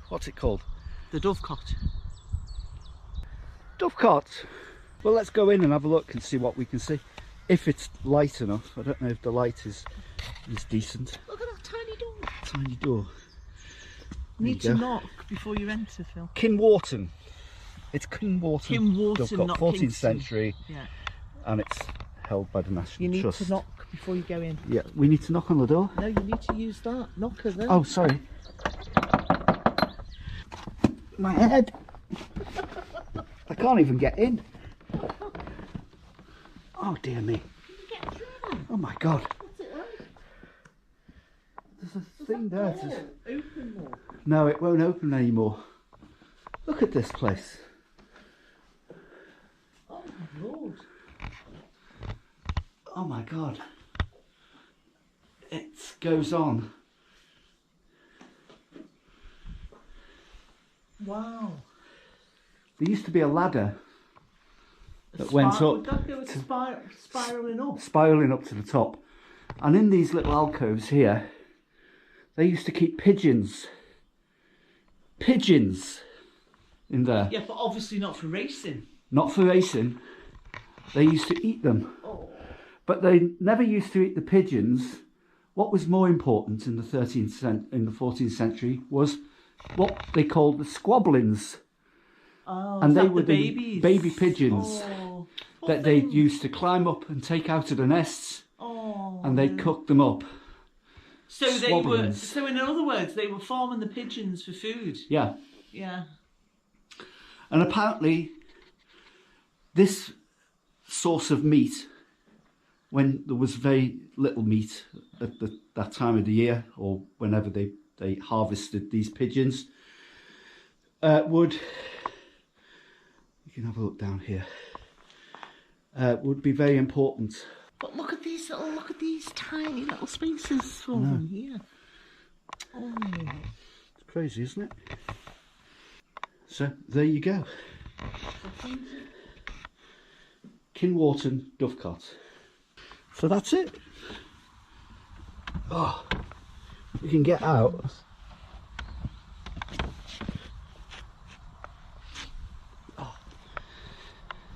what's it called? The dovecot. Dovecot. Well, let's go in and have a look and see what we can see. If it's light enough. I don't know if the light is decent. Look at that tiny door. Tiny door. You need to knock before you enter, Phil. Kinwarton. It's Kinwarton. Kinwarton, not 14th Kingston. Century. Yeah. And it's held by the National You need Trust. to knock before you go in. Yeah, we need to knock on the door. No, you need to use that knocker then. Oh, sorry. My head. I can't even get in. Oh dear me. Oh my god. What's it like? There's a thing there. Open more. No, it won't open anymore. Look at this place. Oh my lord. Oh my god. It goes on. Wow. There used to be a ladder that went up, Would that go spiralling up? spiralling up to the top. And in these little alcoves here, they used to keep pigeons. Pigeons in there. Yeah, but obviously not for racing. Not for racing. They used to eat them. Oh. But they never used to eat the pigeons. What was more important in the 14th century was what they called the squabblings. Oh, and they were the baby pigeons that they thing. used to climb up and take out of the nests, and they'd cook them up. So they were. Squabblings. So in other words, they were farming the pigeons for food. Yeah. Yeah. And apparently, this source of meat, when there was very little meat at that time of the year, or whenever they harvested these pigeons, would. You can have a look down here. Would be very important. But look at these tiny little spaces for them here. Oh. It's crazy, isn't it? So there you go. Kinwarton dovecot. So that's it. Oh, we can get out.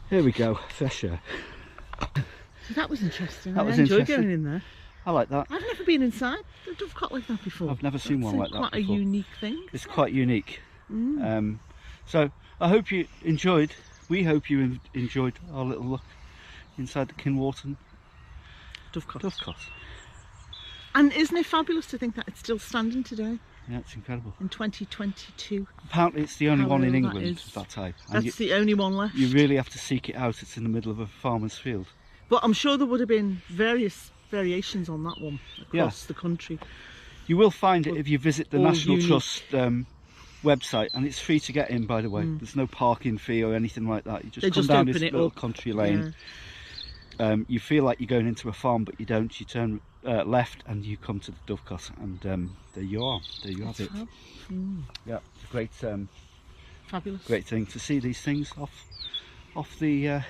Here we go, fresh air. That was interesting. That was I enjoyed interesting. going in there. I like that. I've never been inside a dovecot like that before. I've never seen one like that Quite before. a unique thing. It's quite unique. So I hope you enjoyed. We hope you enjoyed our little look inside the Kinwarton Dovecot. dovecot. And isn't it fabulous to think that it's still standing today? Yeah, it's incredible. In 2022. Apparently it's the only How one in rare that England is. of that type. And That's the only one left. you really have to seek it out. It's in the middle of a farmer's field. But I'm sure there would have been various variations on that one across the country. You will find it if you visit the All National unique. Trust website, and it's free to get in, by the way. There's no parking fee or anything like that. You just They come just down open this it little up. country lane. You feel like you're going into a farm, but you don't. You turn left and you come to the dovecot, and there you are. There you have it. Yeah, it's a great, Fabulous. great thing to see these things off the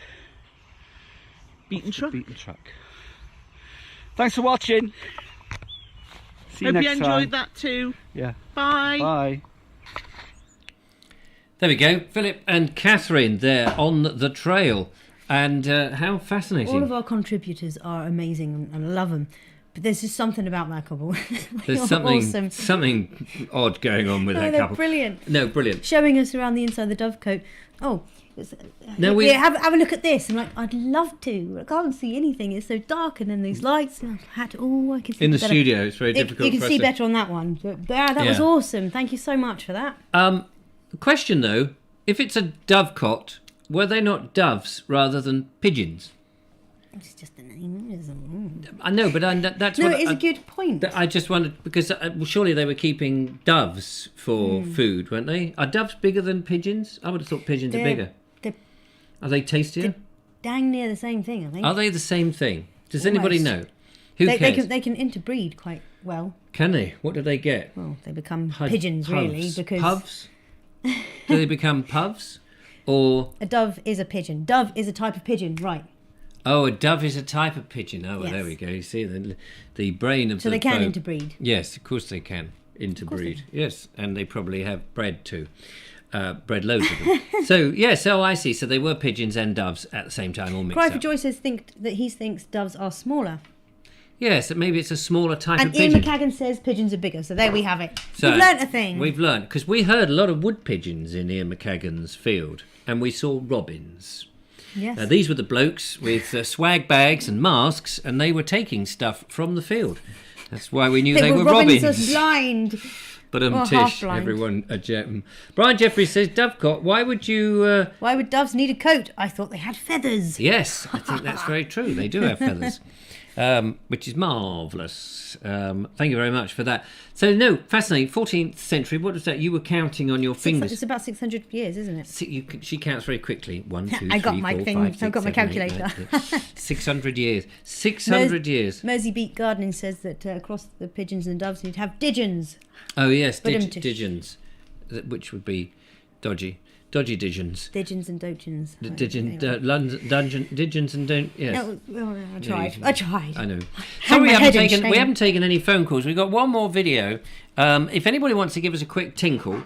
Beaten track. beaten track. Thanks for watching. See you Hope next you enjoyed time. that too. Yeah. Bye. Bye. There we go. Philip and Catherine there on the trail. And how fascinating. All of our contributors are amazing and I love them. But there's just something about that couple. There's Awesome. something odd going on with Oh, that they're couple. brilliant. No, brilliant. Showing us around the inside of the dovecote. Oh, No, have a look at this. I'm like, I'd love to. I can't see anything. It's so dark, and then these lights. And I had to, I can see In the better. studio, it's very difficult You can for us see to- better on that one. But that was Yeah. awesome. Thank you so much for that. The question though, if it's a dovecot, were they not doves rather than pigeons? It's just the name, isn't it? I know, but that's No, what it is a good point. I just wondered because surely they were keeping doves for food, weren't they? Are doves bigger than pigeons? I would have thought pigeons are bigger. They're Are they tastier? dang near the same thing, I think. Are they the same thing? Does anybody Almost. know? Who cares? They can interbreed quite well. Can they? What do they get? Well, they become pigeons, really, Puffs. because Puffs? Do they become puffs? Or a dove is a pigeon. Dove is a type of pigeon, right? oh, a dove is a type of pigeon. Oh, well, there Yes. we go. You see the brain of So the they can boat. interbreed. Yes, of course they can interbreed. Yes, and they probably have bred too. Bred loads of them. So I see. So they were pigeons and doves at the same time, all mixed Cry for up. Joy says that he thinks doves are smaller. Yes, maybe it's a smaller type And of Ian pigeon. McCagan says pigeons are bigger. So there we have it. So We've learnt a thing. We've learnt because we heard a lot of wood pigeons in Ian McCagan's field, and we saw robins. Yes. These were the blokes with swag bags and masks, and they were taking stuff from the field. That's why we knew they were robins. robins. Are blind. But Or tish, half-blind. everyone. Brian Jeffrey says, Dovecot, why would you... Why would doves need a coat? I thought they had feathers. Yes, I think that's very true. They do have feathers, which is marvellous. Thank you very much for that. So, no, fascinating. 14th century, what was that? You were counting on your fingers. It's about 600 years, isn't it? She counts very quickly. 1, 2, 3, I got my 4, thing. 5, I've 6, got my 7, 8, 9, calculator. 10. 600 years. 600 years. Mersey Beat Gardening says that across the pigeons and doves you'd have digeons. Oh, yes, But digeons, which would be dodgy. Dodgy digeons. Digeons and dogeons. Digeons and don't. Yes. No, well, I tried. you- I tried. I know. Hang So we my haven't head in taken shame. we haven't taken any phone calls. We've got one more video. If anybody wants to give us a quick tinkle,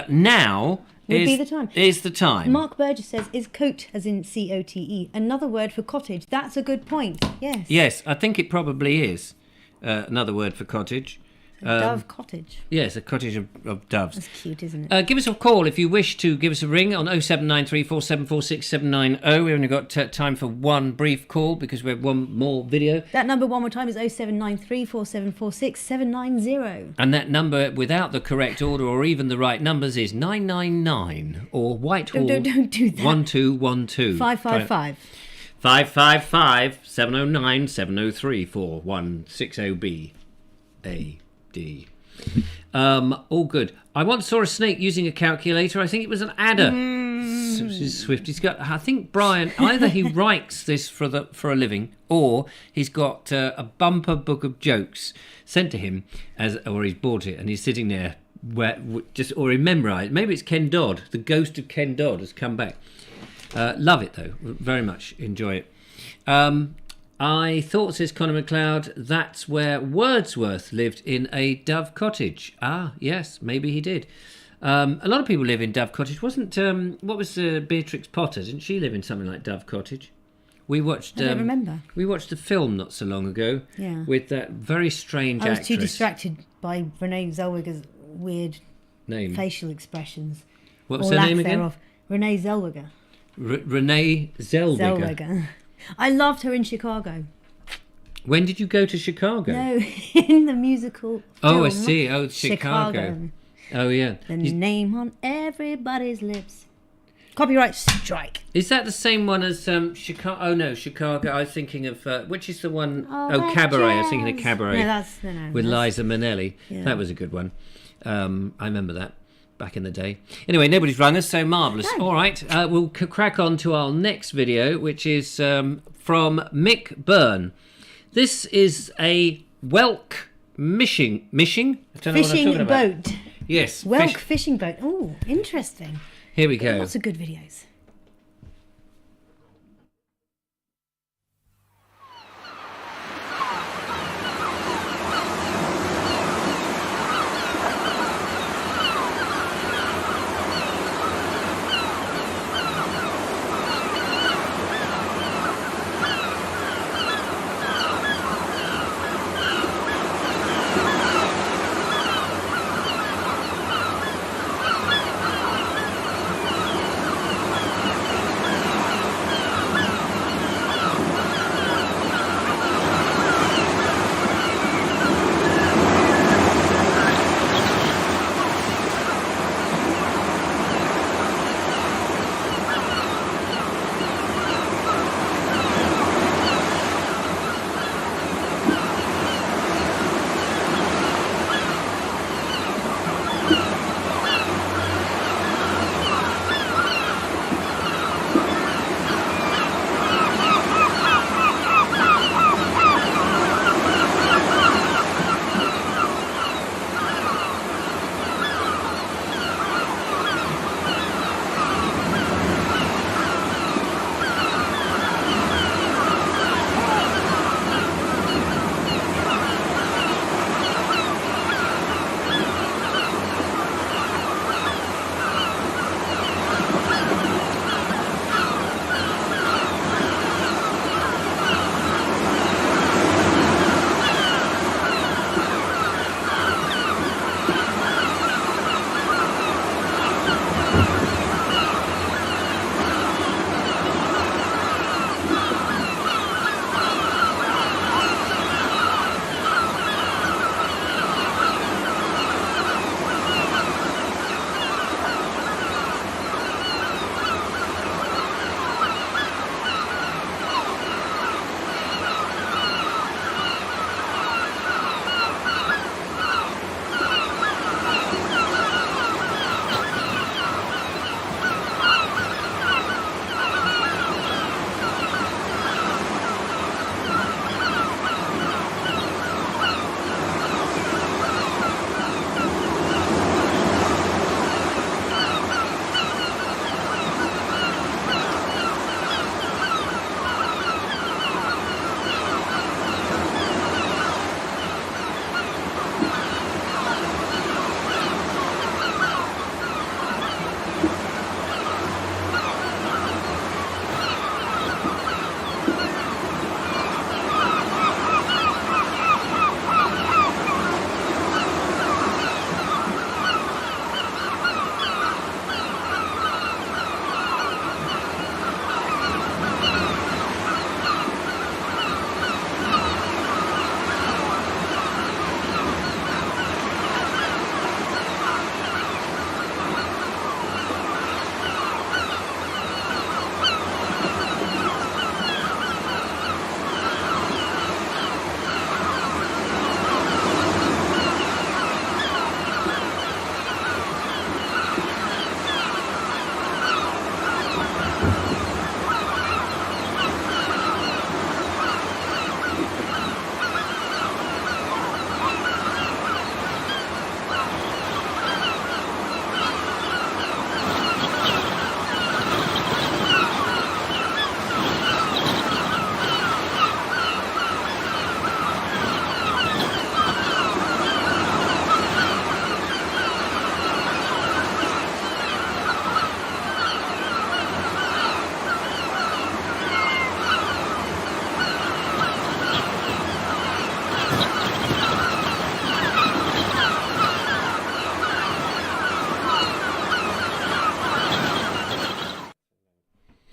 now Would is be the time. Is the time. Mark Burgess says, is cote, as in C-O-T-E, another word for cottage? That's a good point. Yes. Yes, I think it probably is another word for cottage. Dove cottage. Yes, a cottage of doves. That's cute, isn't it? Give us a call if you wish to give us a ring on 07934746790. We've only got time for one brief call because we have one more video. That number one more time is 0793 4746 790. And that number, without the correct order or even the right numbers, is 999 or Whitehall Don't do that. 1212. 555. 555 709 703 4160B A D. All good. I once saw a snake using a calculator. I think it was an adder. Swift. He's got. I think Brian. Either he writes this for a living, or he's got a bumper book of jokes sent to him or he's bought it and he's sitting there or he memorised. Maybe it's Ken Dodd. The ghost of Ken Dodd has come back. Love it though. Very much enjoy it. I thought, says Conor McLeod, that's where Wordsworth lived in a dove cottage. Ah, yes, maybe he did. A lot of people live in Dove Cottage. Wasn't what was Beatrix Potter? Didn't she live in something like Dove Cottage? We watched. I don't remember. We watched a film not so long ago. Yeah. With that very strange I was actress. too distracted by Renee Zellweger's weird Name. facial expressions. What was or her lack name again? thereof. Renee Zellweger. Renee Zellweger. I loved her in Chicago. When did you go to Chicago? No, in the musical. Oh, I film, see. Oh, Chicago. Oh, yeah. The name on everybody's lips. Copyright strike. Is that the same one as Chicago? Oh, no, Chicago. I was thinking of, which is the one? Oh, Cabaret. I was thinking of Cabaret. No, that's no. With that's- Liza Minnelli. Yeah. That was a good one. I remember that back in the day. Anyway, nobody's rung us, so marvellous. No. All right, we'll crack on to our next video, which is from Mick Byrne. This is a whelk mishing? I don't know what I'm Fishing talking about. boat. Yes. Whelk fishing boat. Oh, interesting. Here we go. Lots of good videos.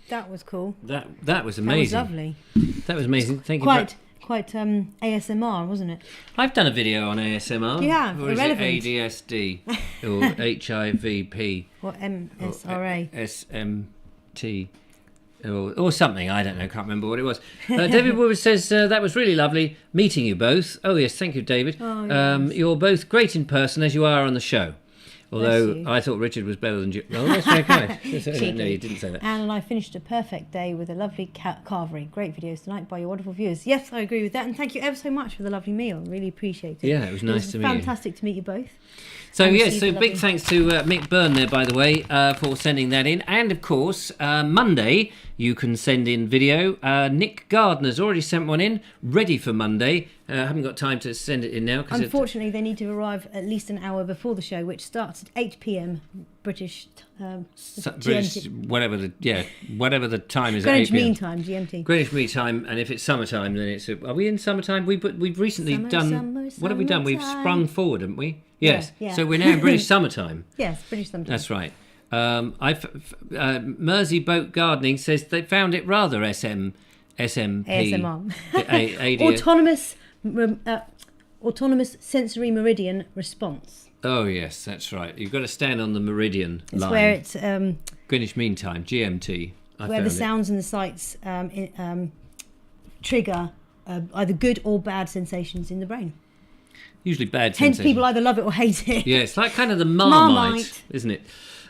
That was cool. That was That was amazing. lovely. That was amazing. Thank you. Quite quite ASMR, wasn't it? I've done a video on ASMR. You have? Or is Irrelevant. it ADSD or HIVP Or MSRA. SMT or something? I don't know. Can't remember what it was. David Wood says that was really lovely meeting you both. Oh yes, thank you, David. Oh, yes. You're both great in person as you are on the show. Although you. I thought Richard was better than you. Oh, that's very kind. No, Cheeky. you didn't say that. Anne and I finished a perfect day with a lovely carvery. Great videos tonight by your wonderful viewers. Yes, I agree with that. And thank you ever so much for the lovely meal. Really appreciate it. Yeah, it was nice to meet you. Fantastic to meet you both. So And yes, see so the big lovely- thanks to Mick Byrne there, by the way, for sending that in. And of course, Monday you can send in video. Nick Gardner's already sent one in, ready for Monday. I haven't got time to send it in now. Unfortunately, they need to arrive at least an hour before the show, which starts at 8 p.m. British British, GMT. whatever the time is. Greenwich at 8 p.m. Mean Time, GMT. Greenwich Mean Time, and if it's summertime, then it's. Are we in summertime? We've recently Summer, done. summer, What have we done? We've summertime. sprung forward, haven't we? Yes. Yeah. So we're now in British summertime. Yes, British Summertime. That's right. Mersey Boat Gardening says they found it rather SMP. ASMR. Autonomous sensory meridian response. Oh yes, that's right. You've got to stand on the meridian It's line. where it's Greenwich Mean Time, GMT. where the sounds and the sights trigger either good or bad sensations in the brain. Usually bad Hence, sensation. people either love it or hate it. Yeah, it's like kind of the Marmite, Marmite. isn't it?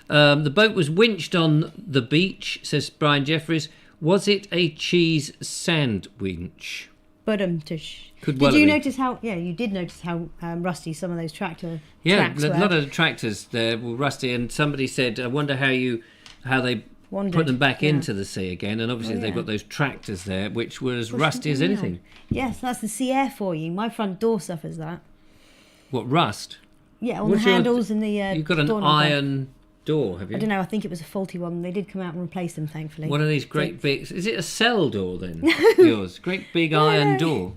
The boat was winched on the beach, says Brian Jeffries. Was it a cheese sand winch? Tush. Could well Did you have been. notice how? Yeah, you did notice how rusty some of those tractor Yeah, tracks a were. lot of the tractors there were rusty, and somebody said, "I wonder how they Wondered, put them back yeah. into the sea again." And obviously, Oh, they've yeah. got those tractors there, which were as Push rusty as them anything. out. Yes, that's the sea air for you. My front door suffers that. What, rust? Yeah, on What's the your- handles and the. You've got an door knocker. iron door, have you? I don't know. I think it was a faulty one. They did come out and replace them, thankfully. One of these great big. Is it a cell door then? Yours, great big iron door.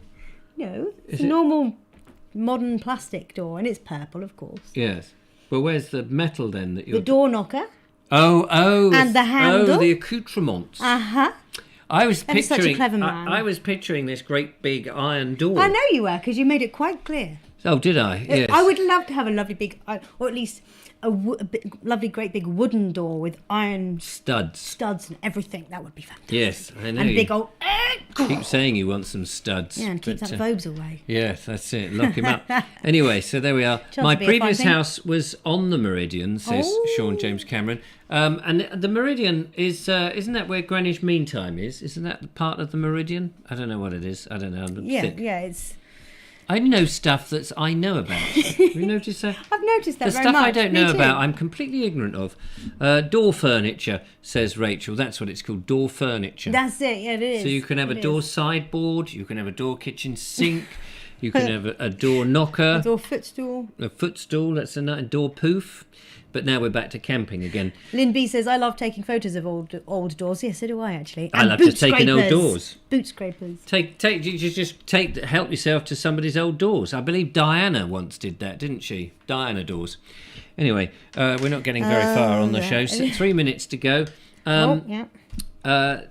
No, it's Is a it- normal modern plastic door, and it's purple, of course. Yes. Well, where's the metal then that you're? The door knocker. Oh, And the handle. Oh, the accoutrements. Uh-huh. I was That is such a picturing. clever man. I was picturing this great big iron door. I know you were, because you made it quite clear. Oh, did I? Yes. I would love to have a lovely big, or at least a lovely great big wooden door with iron Studs. studs and everything. That would be fantastic. Yes, I know. And you big old... keep saying you want some studs. Yeah, and keep but, that Vobes away. Yes, that's it. Lock him up. Anyway, so there we are. Chance My to be a fine previous thing. house was on the Meridian, says Oh. Sean James Cameron. And the Meridian is, isn't that where Greenwich Mean Time is? Isn't that part of the Meridian? I don't know what it is. I don't know. I'm Yeah, thick. yeah, it's... I know stuff that I know about. Have you noticed that? I've noticed that The very stuff much. I don't Me know too. about, I'm completely ignorant of. Door furniture, says Rachel. That's what it's called, door furniture. That's it, yeah, it is. So you can have a It door is. sideboard, you can have a door kitchen sink, you can have a door knocker, A door footstool. a footstool, that's a door poof. But now we're back to camping again. Lynn B says, I love taking photos of old doors. Yes, so do I, actually. I And love to boot take in old scrapers. doors. Boot scrapers. Help yourself to somebody's old doors. I believe Diana once did that, didn't she? Diana doors. Anyway, we're not getting very far on the show. So 3 minutes to go. Yeah.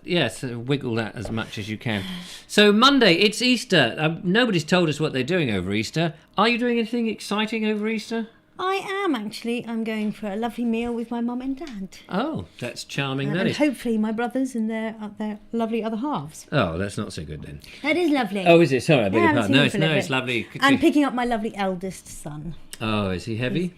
Yes, wiggle that as much as you can. So Monday, it's Easter. Nobody's told us what they're doing over Easter. Are you doing anything exciting over Easter? I am, actually. I'm going for a lovely meal with my mum and dad. Oh, that's charming. That And is. hopefully my brothers and their lovely other halves. Oh, that's not so good then. That is lovely. Oh, is it? Sorry, I beg Yeah, I your haven't pardon. seen No, him it's, for a little it's bit. lovely. And picking up my lovely eldest son. Oh, is he heavy?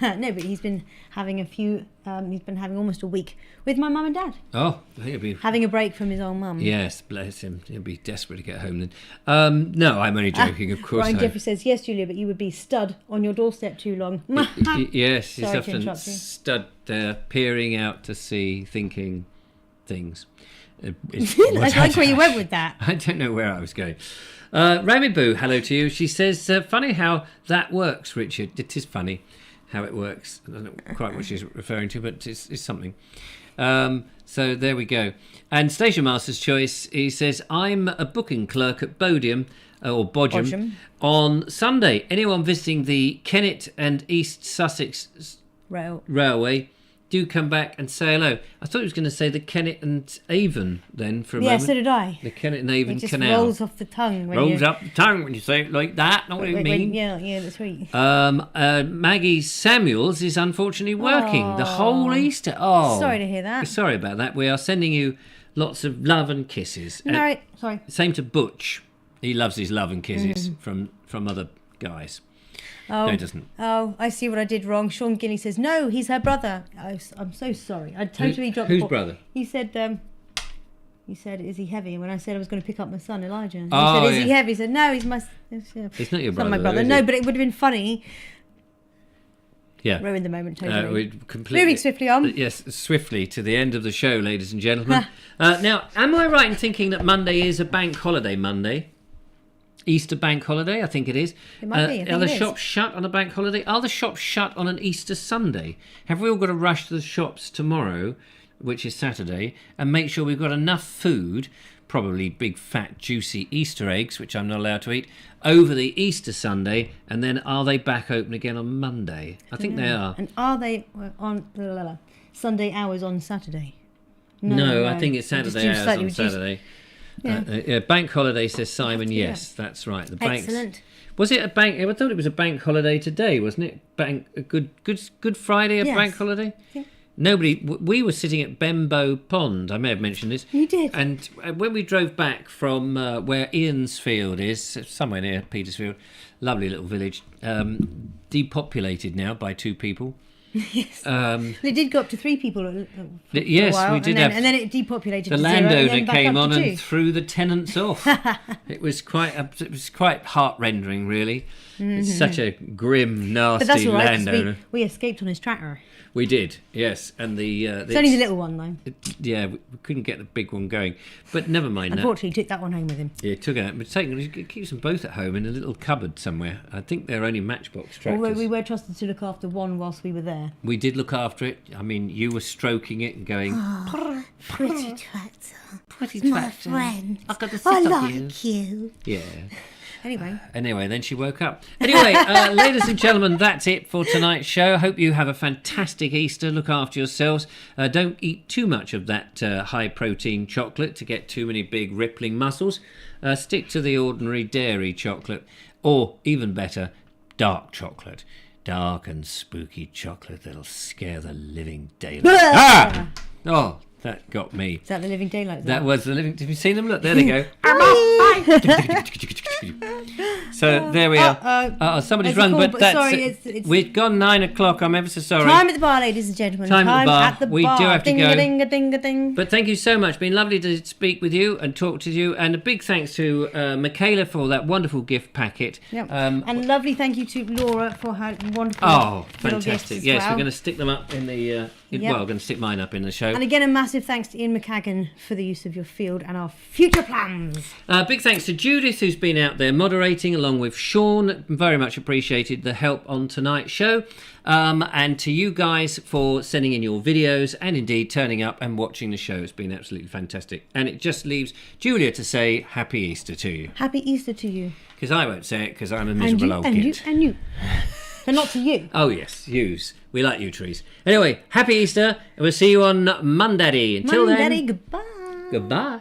No, but he's been having he's been having almost a week with my mum and dad. Oh, he'll be. Having a break from his old mum. Yes, bless him. He'll be desperate to get home then. No, I'm only joking, of course. Ryan Jeffrey says, yes, Julia, but you would be stud on your doorstep too long. Yes, he's Sorry to often interrupt you. stood there, peering out to sea, thinking things. I like where you went with that. I don't know where I was going. Rami Boo, hello to you. She says, funny how that works, Richard. It is funny how it works. I don't know quite what she's referring to, but it's something. So there we go. And Station Master's Choice, he says, I'm a booking clerk at Bodiam, or Bodgham, on Sunday. Anyone visiting the Kennet and East Sussex Rail. Railway do come back and say hello. I thought he was going to say the Kennet and Avon then for a moment. Yeah, so did I. The Kennet and Avon It just Canal. rolls off the tongue. When Rolls up the tongue when you say it like that. Know what I mean? Yeah, that's right. Maggie Samuels is unfortunately working the whole Easter. Oh, Sorry to hear that. Sorry about that. We are sending you lots of love and kisses. No, sorry. Same to Butch. He loves his love and kisses from other guys. Oh, No, he doesn't. Oh, I see what I did wrong. Sean Guinea says, no, he's her brother. I'm so sorry. I totally dropped the Whose ball. brother? He said, is he heavy? And when I said I was going to pick up my son, Elijah. He Oh, said, is he heavy? He said, no, he's my... It's not your It's brother. not my brother. though, is No, it? but it would have been funny. Yeah. Ruined the moment totally. We completely, Moving swiftly on. Yes, swiftly to the end of the show, ladies and gentlemen. Now, am I right in thinking that Monday is a bank holiday Monday? Easter bank holiday, I think it is. It might be, I think Are the it is. shops shut on a bank holiday? Are the shops shut on an Easter Sunday? Have we all got to rush to the shops tomorrow, which is Saturday, and make sure we've got enough food, probably big, fat, juicy Easter eggs, which I'm not allowed to eat, over the Easter Sunday, and then are they back open again on Monday? I think they are. And are they on Sunday hours on Saturday? No, I think it's Just Saturday hours slightly on reduced. Saturday. Yeah. Bank holiday, says Simon. Yeah. Yes, that's right. The banks. Excellent. Was it a bank? I thought it was a bank holiday today, wasn't it? A Good Friday, a Yes. bank holiday. Yeah. Nobody. We were sitting at Bembo Pond. I may have mentioned this. You did. And when we drove back from where Ian's Field is, somewhere near Petersfield, lovely little village, depopulated now by 2 people. Yes. It did go up to 3 people for Yes, a while, we did and then, have- and then it depopulated The to 0, and landowner then back came up on to 2. and threw the tenants off. It was quite heart-rendering, really. It's such a grim, But that's nasty all right, 'cause landowner. we escaped on his tractor. We did, yes, and It's only the little one, though. yeah, we couldn't get the big one going, but never mind that. Unfortunately, he took that one home with him. Yeah, it took it. But it keeps them both at home in a little cupboard somewhere. I think they're only Matchbox tractors. Although we were trusted to look after one whilst we were there. We did look after it. I mean, you were stroking it and going, Pretty tractor. "Pretty My tractor. friend. I've got to sit I on like you. Yeah. Anyway, Then she woke up. Anyway, ladies and gentlemen, that's it for tonight's show. Hope you have a fantastic Easter. Look after yourselves. Don't eat too much of that high-protein chocolate to get too many big rippling muscles. Stick to the ordinary dairy chocolate, or even better, dark chocolate. Dark and spooky chocolate that'll scare the living daylight. Ah! Oh, that got me. is that the living daylight? That was the living. Have you seen them? Look, there they go. So there we are. Somebody's There's a rung, call, but but that's sorry, it. it's- We've gone 9 o'clock. I'm ever so sorry. Time at the bar, ladies and gentlemen. Time at the bar. At the We do bar. have to ding go. A ding a ding a ding. But thank you so much. Been lovely to speak with you and talk to you. And a big thanks to Michaela for that wonderful gift packet. Yep. And lovely thank you to Laura for her wonderful Oh, little gifts fantastic! as Yes, well. we're going to stick them up in the. Well, we're going to stick mine up in the show. And again, a massive thanks to Ian McCagan for the use of your field and our future plans. Big thanks to Judith, who's been out there moderating, along with Sean. Very much appreciated the help on tonight's show. And to you guys for sending in your videos and indeed turning up and watching the show. It's been absolutely fantastic. And it just leaves Julia to say Happy Easter to you. Happy Easter to you. Because I won't say it because I'm a And miserable you, old and you, git. and you. But not to you. Oh, yes, yous. We like you, trees. Anyway, Happy Easter, and we'll see you on Monday. Until Daddy, then, goodbye. goodbye.